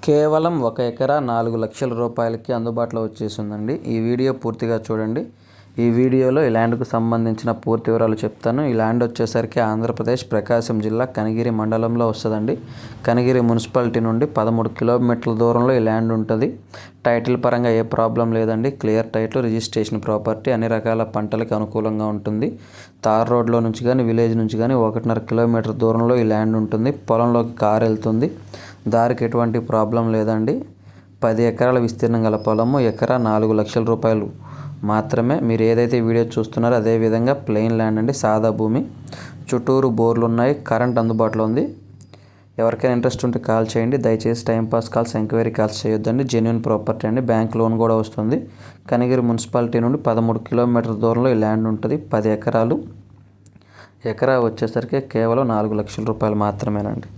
కేవలం 1 ఎకరా 4 లక్షల రూపాయలకి అందుబాటులో వచ్చేసిందండి. ఈ వీడియో పూర్తిగా చూడండి. ఈ వీడియోలో ఈ ల్యాండ్కు సంబంధించిన పూర్తి వివరాలు చెప్తాను. ఈ ల్యాండ్ వచ్చేసరికి ఆంధ్రప్రదేశ్ ప్రకాశం జిల్లా కనిగిరి మండలంలో వస్తుందండి. కనిగిరి మున్సిపాలిటీ నుండి 13 కిలోమీటర్ల దూరంలో ఈ ల్యాండ్ ఉంటుంది. టైటిల్ పరంగా ఏ ప్రాబ్లం లేదండి. క్లియర్ టైటిల్, రిజిస్ట్రేషన్ ప్రాపర్టీ, అన్ని రకాల పంటలకు అనుకూలంగా ఉంటుంది. తార్ రోడ్లో నుంచి కానీ విలేజ్ నుంచి కానీ 1.5 కిలోమీటర్ దూరంలో ఈ ల్యాండ్ ఉంటుంది. పొలంలోకి కారు వెళ్తుంది. దారికి ఎటువంటి ప్రాబ్లం లేదండి. 10 ఎకరాల విస్తీర్ణం గల పొలము, ఎకరా 4 లక్షల రూపాయలు మాత్రమే. మీరు ఏదైతే వీడియో చూస్తున్నారో అదే విధంగా ప్లెయిన్ ల్యాండ్ అండి, సాదా భూమి. చుట్టూరు బోర్లు ఉన్నాయి, కరెంట్ అందుబాటులో ఉంది. ఎవరికైనా ఇంట్రెస్ట్ ఉంటే కాల్ చేయండి. దయచేసి టైంపాస్ కాల్స్, ఎంక్వైరీ కాల్స్ చేయొద్దండి. జెన్యున్ ప్రాపర్టీ అండి, బ్యాంక్ లోన్ కూడా వస్తుంది. కనిగిరి మున్సిపాలిటీ నుండి 13 కిలోమీటర్ల దూరంలో ఈ ల్యాండ్ ఉంటుంది. 10 ఎకరాలు. ఎకరా వచ్చేసరికి కేవలం 4 లక్షల రూపాయలు మాత్రమేనండి.